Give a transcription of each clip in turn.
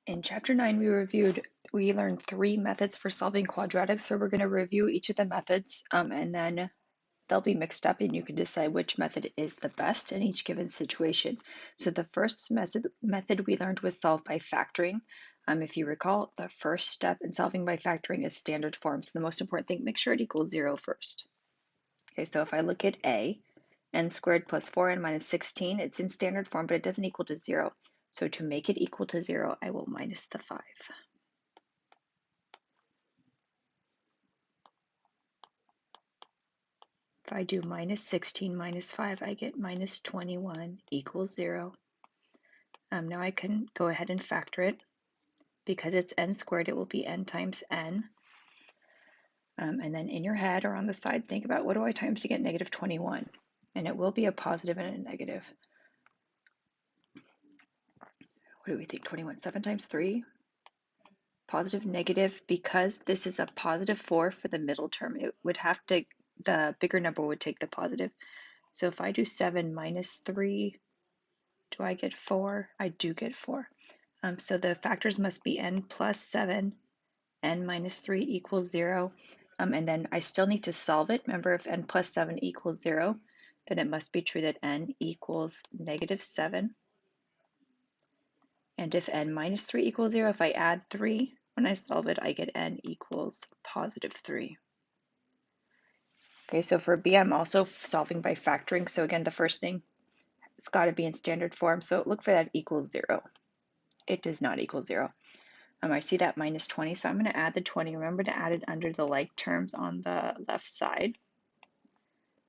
In Chapter 9, we learned 3 methods for solving quadratics, so we're going to review each of the methods, and then they'll be mixed up and you can decide which method is the best in each given situation. So the first method we learned was solve by factoring. If you recall, the first step in solving by factoring is standard form. So the most important thing, make sure it equals 0 first. Okay, so if I look at A, n squared plus 4n minus 16, it's in standard form, but it doesn't equal to 0. So to make it equal to 0, I will minus the 5. If I do minus 16 minus 5, I get minus 21 equals 0. Now I can go ahead and factor it. Because it's n squared, it will be n times n. And then in your head or on the side, think about what do I times to get negative 21? And it will be a positive and a negative. What do we think? 21, 7 times 3? Positive, negative, because this is a positive 4 for the middle term, it would have to, the bigger number would take the positive. So if I do 7 minus 3, do I get 4? I do get 4. So the factors must be n plus 7, n minus 3 equals 0. And then I still need to solve it. Remember, if n plus 7 equals 0, then it must be true that n equals negative 7. And if n minus 3 equals 0, if I add 3, when I solve it, I get n equals positive 3. Okay, so for B, I'm also solving by factoring. So again, the first thing, it's got to be in standard form. So look for that equals 0. It does not equal 0. I see that minus 20, so I'm going to add the 20. Remember to add it under the like terms on the left side.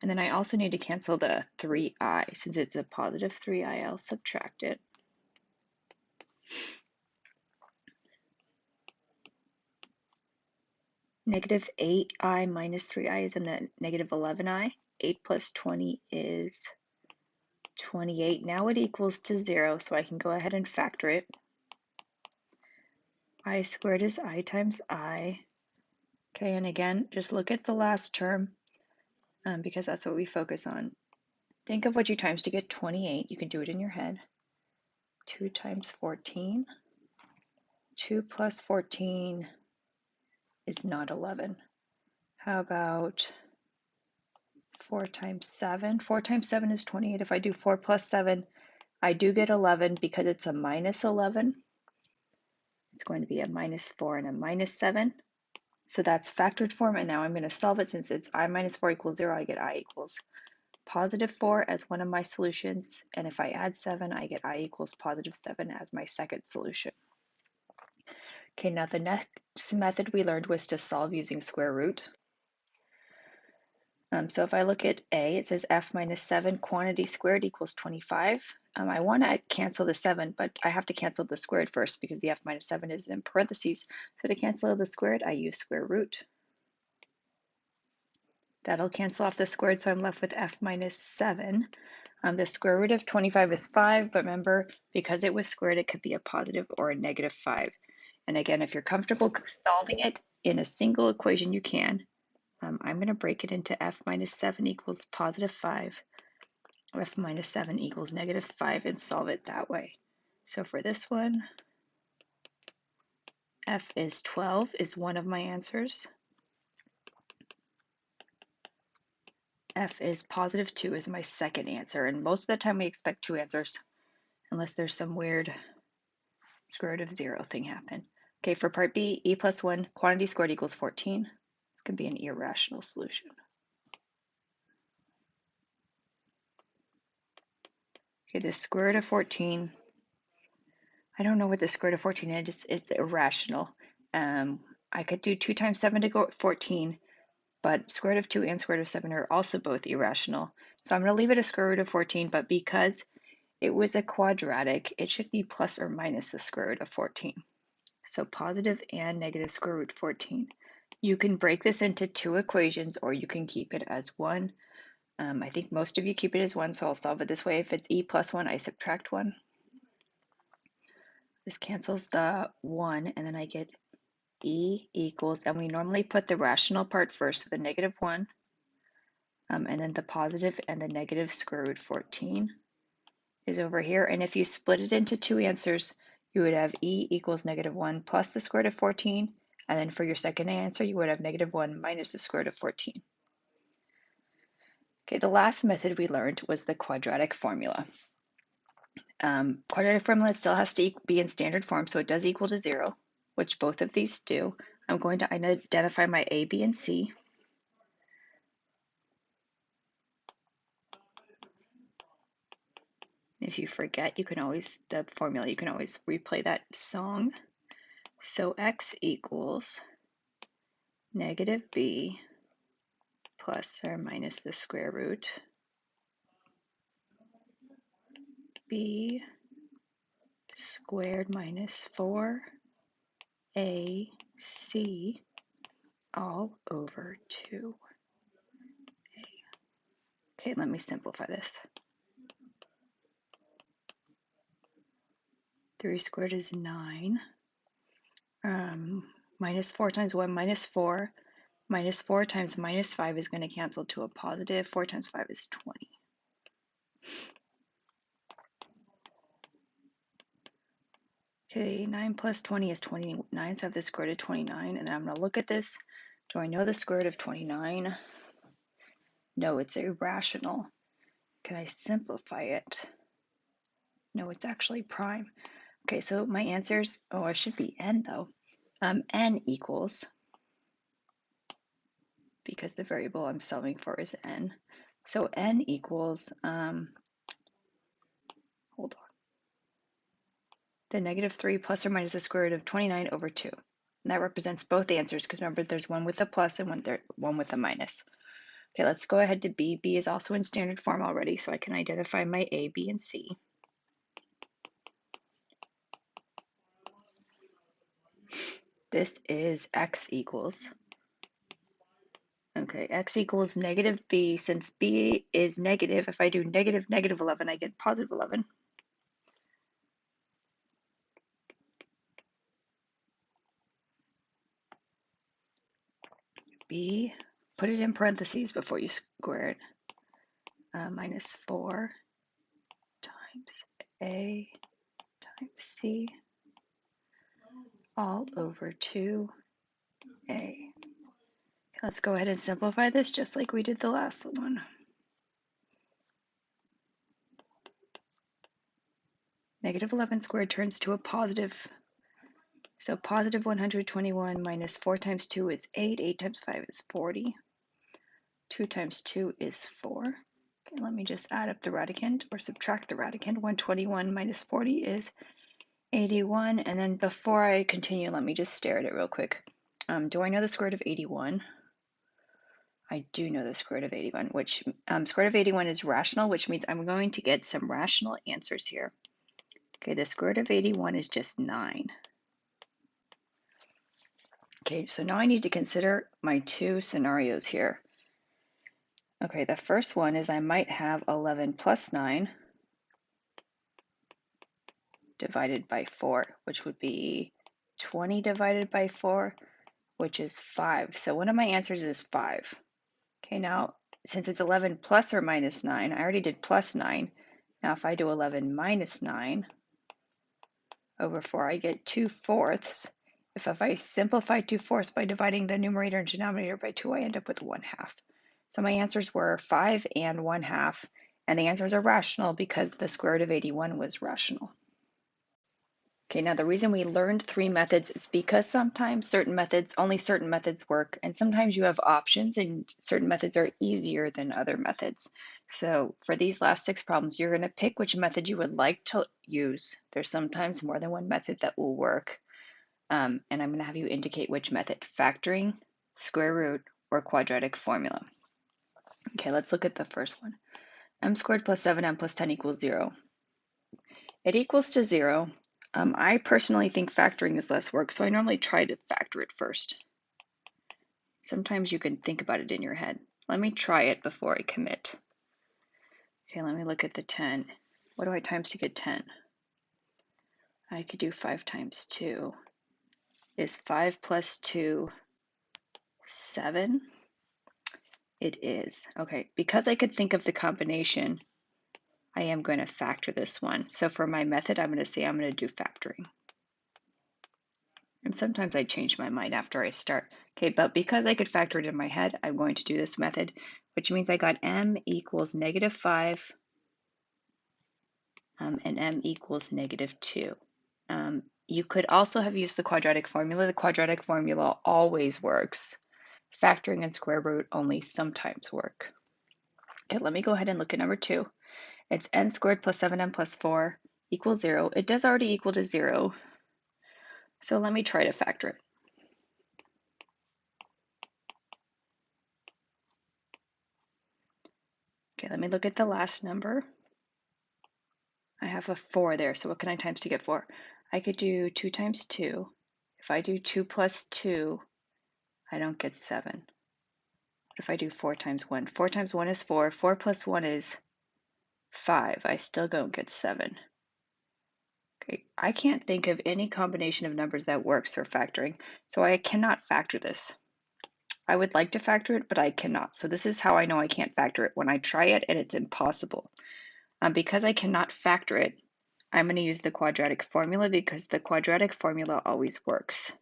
And then I also need to cancel the 3i. Since it's a positive 3i, I'll subtract it. Negative 8i minus 3i is a negative 11i. 8 plus 20 is 28. Now it equals to 0, so I can go ahead and factor it. I squared is I times I. Okay, and again, just look at the last term because that's what we focus on. Think of what you times to get 28. You can do it in your head. 2 times 14. 2 plus 14 is not 11. How about 4 times 7? 4 times 7 is 28. If I do 4 plus 7, I do get 11 because it's a minus 11. It's going to be a minus 4 and a minus 7. So that's factored form, and now I'm going to solve it. Since it's I minus 4 equals 0, I get I equals positive 4 as one of my solutions. And if I add 7, I get I equals positive 7 as my second solution. Okay, now the next method we learned was to solve using square root. So if I look at A, it says f minus 7 quantity squared equals 25. I want to cancel the 7, but I have to cancel the squared first because the f minus 7 is in parentheses. So to cancel the squared, I use square root. That'll cancel off the squared, so I'm left with f minus 7. The square root of 25 is 5, but remember, because it was squared, it could be a positive or a negative 5. And again, if you're comfortable solving it in a single equation, you can. I'm going to break it into f minus 7 equals positive 5, f minus 7 equals negative 5, and solve it that way. So for this one, f is 12 is one of my answers. F is positive 2 is my second answer, and most of the time we expect 2 answers unless there's some weird square root of 0 thing happen. Okay, for part B, e plus 1 quantity squared equals 14. This could be an irrational solution. Okay, the square root of 14, I don't know what the square root of 14 is. It's irrational. I could do 2 times 7 to go 14, but square root of 2 and square root of 7 are also both irrational. So I'm going to leave it a square root of 14, but because it was a quadratic, it should be plus or minus the square root of 14. So positive and negative square root 14. You can break this into 2 equations, or you can keep it as 1. I think most of you keep it as 1, so I'll solve it this way. If it's e plus 1, I subtract 1. This cancels the 1, and then I get e equals, and we normally put the rational part first, so the negative 1, and then the positive and the negative square root 14 is over here. And if you split it into 2 answers, you would have e equals -1 plus the square root of 14, and then for your second answer, you would have -1 minus the square root of 14. Okay, the last method we learned was the quadratic formula. Quadratic formula still has to be in standard form, so it does equal to 0, which both of these do. I'm going to identify my a, b, and c. If you forget, you can always replay that song. So x equals -b plus or minus the square root b squared minus 4ac all over 2a. Okay, let me simplify this. 3 squared is 9. Minus 4 times 1 minus 4. Minus 4 times minus 5 is going to cancel to a positive. 4 times 5 is 20. Okay, 9 plus 20 is 29, so I have the square root of 29, and then I'm going to look at this. Do I know the square root of 29? No, it's irrational. Can I simplify it? No, it's actually prime. Okay, so my answers, it should be n though. N equals, because the variable I'm solving for is n. So n equals, hold on, the -3 plus or minus the square root of 29 over 2. And that represents both answers, because remember there's one with a plus and one with a minus. Okay, let's go ahead to b. B is also in standard form already, so I can identify my a, b, and c. This is x equals, okay, x equals -b. Since b is negative, if I do -11, I get +11. B, put it in parentheses before you square it, minus 4 times a times c all over 2a. Let's go ahead and simplify this just like we did the last one. -11 squared turns to a positive. So positive 121 minus 4 times 2 is 8. 8 times 5 is 40. 2 times 2 is 4. Okay, let me just add up the radicand or subtract the radicand. 121 minus 40 is 81. And then before I continue, let me just stare at it real quick. Do I know the square root of 81? I do know the square root of 81, which square root of 81 is rational, which means I'm going to get some rational answers here. Okay, the square root of 81 is just 9. Okay, so now I need to consider my two scenarios here. Okay, the first one is I might have 11 plus 9 divided by 4, which would be 20 divided by 4, which is 5. So one of my answers is 5. Okay, now since it's 11 plus or minus 9, I already did plus 9. Now if I do 11 minus 9 over 4, I get 2/4. If I simplify 2/4 by dividing the numerator and denominator by 2, I end up with 1/2. So my answers were 5 and 1/2, and the answers are rational because the square root of 81 was rational. Okay, now the reason we learned 3 methods is because sometimes only certain methods work, and sometimes you have options and certain methods are easier than other methods. So for these last 6 problems, you're going to pick which method you would like to use. There's sometimes more than one method that will work, and I'm going to have you indicate which method: factoring, square root, or quadratic formula. Okay, let's look at the first one. M squared plus 7m plus 10 equals 0. It equals to 0. I personally think factoring is less work, so I normally try to factor it first. Sometimes you can think about it in your head. Let me try it before I commit. Okay, let me look at the 10. What do I times to get 10? I could do 5 times 2. Is 5 plus 2 7? It is. Okay, because I could think of the combination, I am going to factor this one. So for my method, I'm going to say I'm going to do factoring. And sometimes I change my mind after I start. Okay, but because I could factor it in my head, I'm going to do this method, which means I got m equals -5 and m equals -2. You could also have used the quadratic formula. The quadratic formula always works. Factoring and square root only sometimes work. Okay, let me go ahead and look at number 2. It's n squared plus 7m plus 4 equals 0. It does already equal to 0. So let me try to factor it. Okay, let me look at the last number. I have a 4 there, so what can I times to get 4? I could do 2 times 2. If I do 2 plus 2, I don't get 7. What if I do 4 times 1? 4 times 1 is 4. 4 plus 1 is 5. I still don't get 7. Okay, I can't think of any combination of numbers that works for factoring, so I cannot factor this. I would like to factor it, but I cannot. So this is how I know I can't factor it, when I try it and it's impossible. Because I cannot factor it, I'm going to use the quadratic formula because the quadratic formula always works.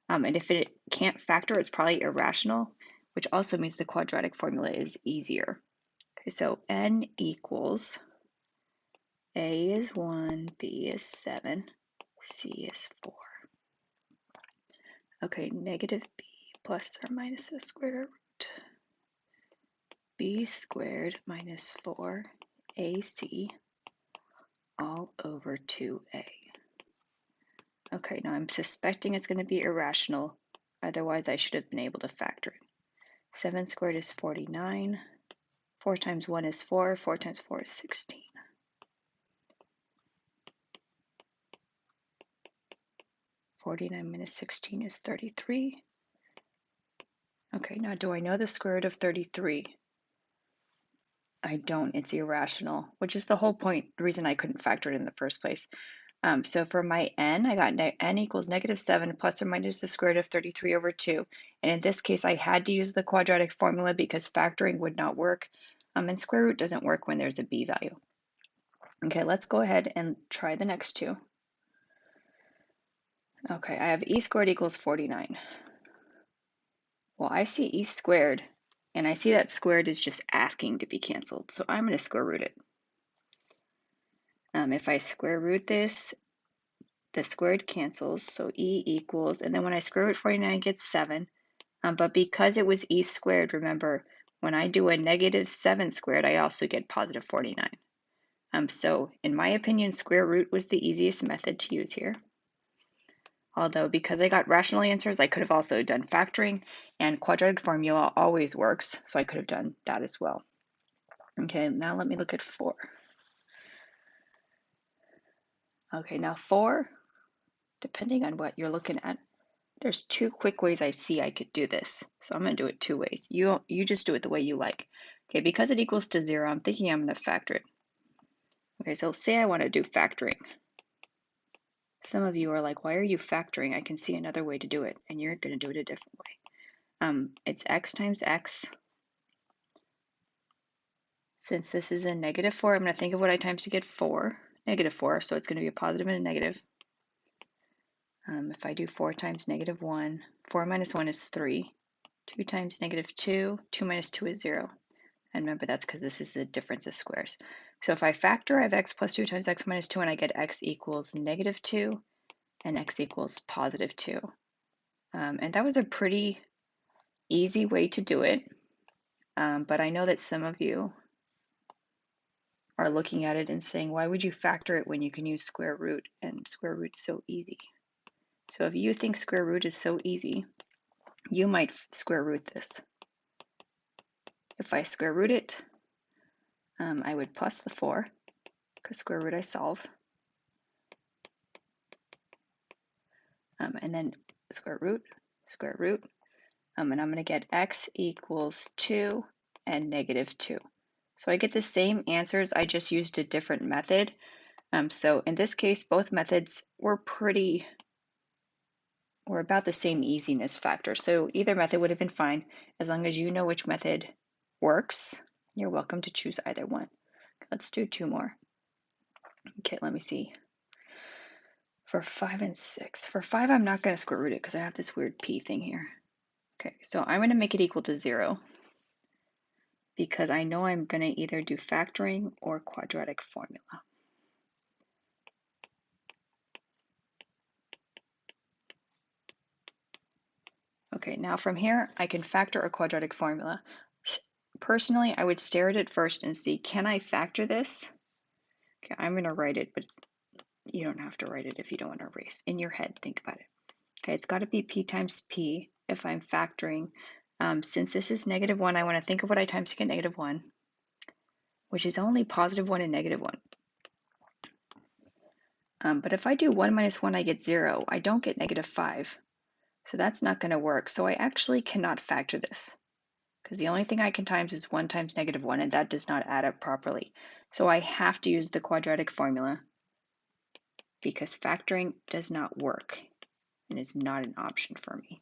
And if it can't factor, it's probably irrational, which also means the quadratic formula is easier. Okay, so n equals a is 1, b is 7, c is 4. Okay, negative b plus or minus the square root. B squared minus 4ac all over 2a. Okay, now I'm suspecting it's going to be irrational. Otherwise, I should have been able to factor it. 7 squared is 49. 4 times 1 is 4. 4 times 4 is 16. 49 minus 16 is 33. Okay, now do I know the square root of 33? I don't. It's irrational, which is the whole point, the reason I couldn't factor it in the first place. So for my n, I got n equals -7 plus or minus the square root of 33 over 2. And in this case, I had to use the quadratic formula because factoring would not work. And square root doesn't work when there's a b value. Okay, let's go ahead and try the next two. Okay, I have e squared equals 49. Well, I see e squared, and I see that squared is just asking to be canceled. So I'm going to square root it. If I square root this, the squared cancels, so e equals, and then when I square root 49, I get 7. But because it was e squared, remember, when I do a -7 squared, I also get positive 49. So in my opinion, square root was the easiest method to use here. Although because I got rational answers, I could have also done factoring, and quadratic formula always works, so I could have done that as well. Okay, now let me look at 4. Okay, now 4, depending on what you're looking at, there's 2 quick ways I see I could do this. So I'm going to do it 2 ways. You just do it the way you like. Okay, because it equals to 0, I'm thinking I'm going to factor it. Okay, so say I want to do factoring. Some of you are like, why are you factoring? I can see another way to do it, and you're going to do it a different way. It's x times x. Since this is a -4, I'm going to think of what I times to get 4, -4, so it's going to be a positive and a negative. If I do 4 times -1, 4 minus 1 is 3. 2 times -2, 2 minus 2 is 0. And remember, that's because this is the difference of squares. So if I factor, I have x plus 2 times x minus 2, and I get x equals -2, and x equals positive 2. And that was a pretty easy way to do it. But I know that some of you are looking at it and saying, why would you factor it when you can use square root? And square root's so easy. So if you think square root is so easy, you might square root this. If I square root it, I would plus the 4, because square root I solve. And then square root, and I'm going to get x equals 2 and -2. So I get the same answers, I just used a different method. So in this case, both methods were about the same easiness factor. So either method would have been fine. As long as you know which method works, you're welcome to choose either one. Let's do 2 more. Okay, let me see. For 5 and 6. For 5, I'm not going to square root it because I have this weird p thing here. Okay, so I'm going to make it equal to 0 because I know I'm going to either do factoring or quadratic formula. Okay, now from here, I can factor a quadratic formula. Personally, I would stare at it first and see, can I factor this? Okay, I'm going to write it, but you don't have to write it if you don't want to erase. In your head, think about it. Okay, it's got to be p times p if I'm factoring. Since this is -1, I want to think of what I times to get -1, which is only +1 and -1. But if I do 1 minus 1, I get 0. I don't get -5. So that's not going to work. So I actually cannot factor this because the only thing I can times is 1 times -1, and that does not add up properly. So I have to use the quadratic formula because factoring does not work and is not an option for me.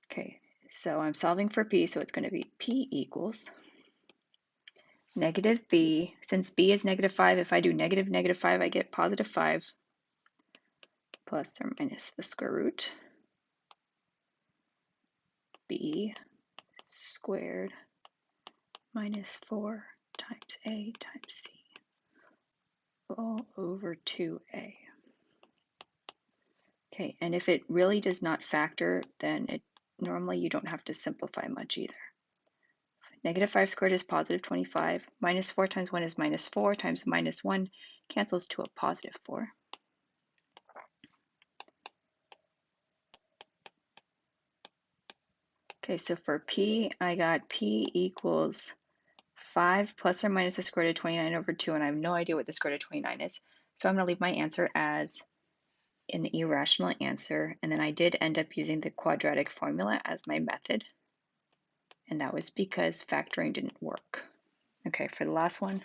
Okay, so I'm solving for p, so it's going to be p equals negative b. Since b is -5, if I do -5, I get +5 plus or minus the square root b squared minus 4 times a times c all over 2a. Okay, and if it really does not factor, then normally you don't have to simplify much either. -5 squared is +25. -4 times 1 is -4 times -1 cancels to a +4. Okay, so for p, I got p equals 5 plus or minus the square root of 29 over 2, and I have no idea what the square root of 29 is. So I'm going to leave my answer as an irrational answer, and then I did end up using the quadratic formula as my method, and that was because factoring didn't work. Okay, for the last one,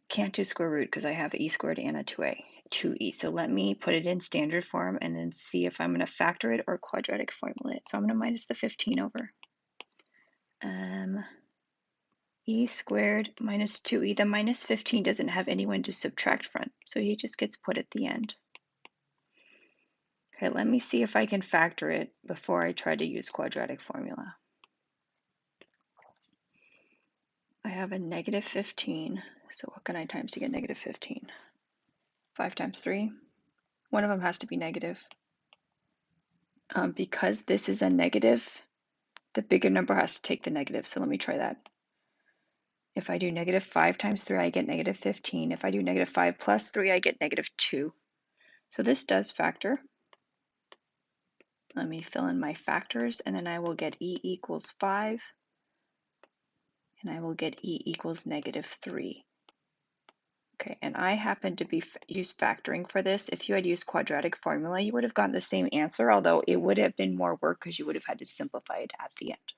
can't do square root because I have e squared and a 2e. So let me put it in standard form and then see if I'm going to factor it or quadratic formula it. So I'm going to minus the 15 over. E squared minus 2e. The minus 15 doesn't have anyone to subtract from, so he just gets put at the end. Okay, let me see if I can factor it before I try to use quadratic formula. I have a -15, so what can I times to get -15? 5 times 3. One of them has to be negative. Because this is a negative, the bigger number has to take the negative, so let me try that. If I do -5 times 3, I get -15. If I do -5 plus 3, I get -2. So this does factor. Let me fill in my factors, and then I will get e equals 5, and I will get e equals -3. Okay, and I happen to be use factoring for this. If you had used quadratic formula, you would have gotten the same answer, although it would have been more work because you would have had to simplify it at the end.